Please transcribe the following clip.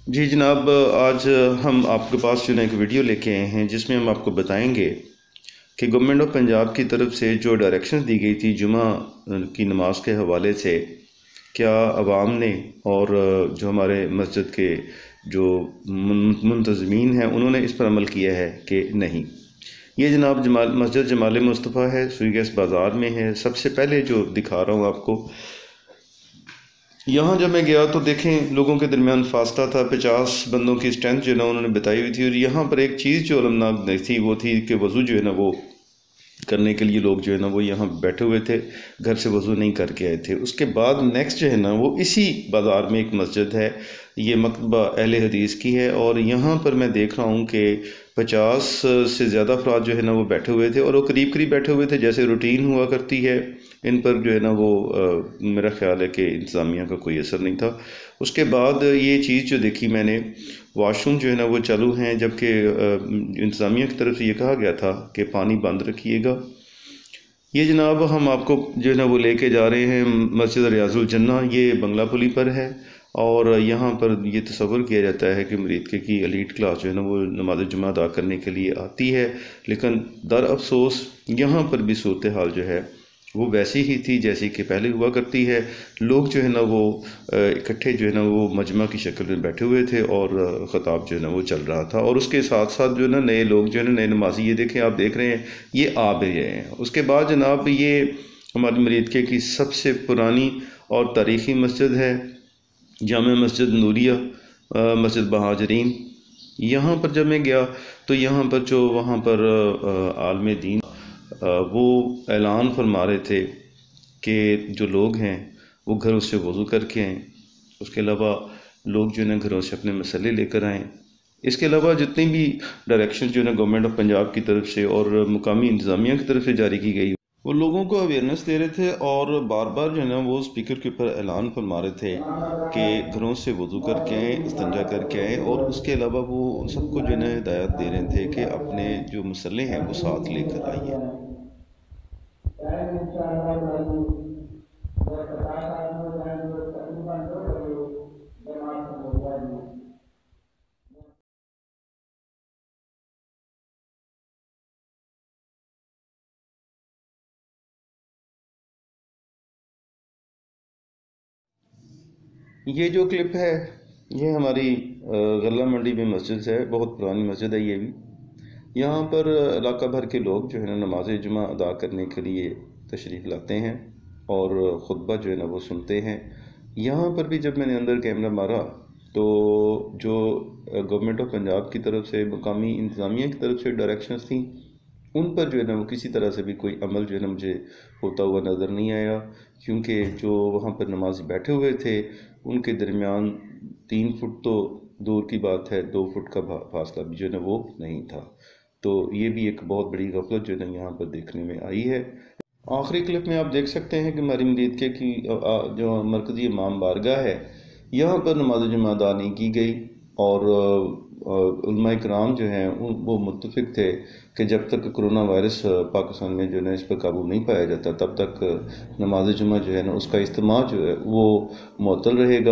جی جناب، آج ہم آپ کے پاس جو ہے ایک ویڈیو لے کے آئے ہیں جس میں ہم آپ کو بتائیں گے کہ گورنمنٹ آف پنجاب کی طرف سے جو ڈائریکشنز دی گئی تھی جمعہ کی نماز کے حوالے سے، کیا عوام نے اور جو ہمارے مسجد کے جو منتظمین ہیں انہوں نے اس پر عمل کیا ہے کہ نہیں؟ یہ جناب مسجد جمال مصطفیٰ ہے، سوئی گیس بازار میں ہے۔ سب سے پہلے جو دکھا رہا ہوں آپ کو، یہاں جب میں گیا تو دیکھیں لوگوں کے درمیان فاصلہ تھا، 50 بندوں کی اسٹرینتھ جو ہے نا انہوں نے بتائی ہوئی تھی، اور یہاں پر ایک چیز جو المناک نہیں تھی وہ تھی کہ وضو جو ہے نا وہ کرنے کے لیے لوگ جو ہے نا وہ یہاں بیٹھے ہوئے تھے، گھر سے وضو نہیں کر کے آئے تھے۔ اس کے بعد نیکسٹ جو ہے نا وہ اسی بازار میں ایک مسجد ہے، یہ مکتبہ اہل حدیث کی ہے، اور یہاں پر میں دیکھ رہا ہوں کہ 50 سے زیادہ افراد جو ہے نا وہ بیٹھے ہوئے تھے، اور وہ قریب قریب بیٹھے ہوئے تھے جیسے روٹین ہوا کرتی ہے۔ ان پر جو ہے نا وہ میرا خیال ہے کہ انتظامیہ کا کوئی اثر نہیں تھا۔ اس کے بعد یہ چیز جو دیکھی میں نے، واش روم جو ہے نا وہ چالو ہیں، جبکہ انتظامیہ کی طرف سے یہ کہا گیا تھا کہ پانی بند رکھیے گا۔ یہ جناب ہم آپ کو جو ہے نا وہ لے کے جا رہے ہیں مسجد ریاض الجنہ، یہ بنگلہ پلی پر ہے، اور یہاں پر یہ تصور کیا جاتا ہے کہ مریدکے کی ایلیٹ کلاس جو ہے نا وہ نماز جمعہ ادا کرنے کے لیے آتی ہے، لیکن در افسوس یہاں پر بھی صورتحال جو ہے وہ ویسی ہی تھی جیسی کہ پہلے ہوا کرتی ہے۔ لوگ جو ہے نا وہ اکٹھے جو ہے نا وہ مجمع کی شکل میں بیٹھے ہوئے تھے، اور خطاب جو ہے نا وہ چل رہا تھا، اور اس کے ساتھ ساتھ جو ہے نا نئے لوگ جو ہے نا نئے نمازی، یہ دیکھیں آپ دیکھ رہے ہیں یہ آ بھی رہے ہیں۔ اس کے بعد جناب یہ ہماری مریدکے کی سب سے پرانی اور تاریخی مسجد ہے، جامع مسجد نوریہ، مسجد مہاجرین۔ یہاں پر جب میں گیا تو یہاں پر جو وہاں پر عالم دین وہ اعلان فرما رہے تھے کہ جو لوگ ہیں وہ گھروں سے وضو کر کے آئیں، اس کے علاوہ لوگ جو ہے نا گھروں سے اپنے مسئلے لے کر آئیں۔ اس کے علاوہ جتنی بھی ڈائریکشن جو ہے نا گورنمنٹ آف پنجاب کی طرف سے اور مقامی انتظامیہ کی طرف سے جاری کی گئی، وہ لوگوں کو اویئرنیس دے رہے تھے، اور بار بار جو ہے نا وہ اسپیکر کے اوپر اعلان فرما رہے تھے کہ گھروں سے وضو کر کے آئیں، استنجا کر کے آئیں، اور اس کے علاوہ وہ ان سب کو جو ہے نا ہدایت دے رہے تھے کہ اپنے جو مسئلے ہیں وہ ساتھ لے کر آئیے۔ یہ جو کلپ ہے یہ ہماری غلہ منڈی میں مسجد ہے، بہت پرانی مسجد ہے یہ بھی۔ یہاں پر علاقہ بھر کے لوگ جو ہے نا نماز جمعہ ادا کرنے کے لیے تشریف لاتے ہیں اور خطبہ جو ہے نا وہ سنتے ہیں۔ یہاں پر بھی جب میں نے اندر کیمرہ مارا تو جو گورنمنٹ آف پنجاب کی طرف سے مقامی انتظامیہ کی طرف سے ڈائریکشنز تھیں، ان پر جو ہے نا وہ کسی طرح سے بھی کوئی عمل جو ہے نا مجھے ہوتا ہوا نظر نہیں آیا، کیونکہ جو وہاں پر نمازی بیٹھے ہوئے تھے ان کے درمیان 3 فٹ تو دور کی بات ہے، 2 فٹ کا فاصلہ بھی جو ہے نا وہ نہیں تھا۔ تو یہ بھی ایک بہت بڑی غفلت جو ہے نا یہاں پر دیکھنے میں آئی ہے۔ آخری کلپ میں آپ دیکھ سکتے ہیں کہ ہماری مریدکے کی جو مرکزی امام بارگاہ ہے، یہاں پر نماز جمعہ ادا نہیں کی گئی، اور علماء کرام جو ہیں وہ متفق تھے کہ جب تک کرونا وائرس پاکستان میں جو ہے نا اس پر قابو نہیں پایا جاتا تب تک نماز جمعہ جو ہے نا اس کا اجتماع جو ہے وہ معطل رہے گا۔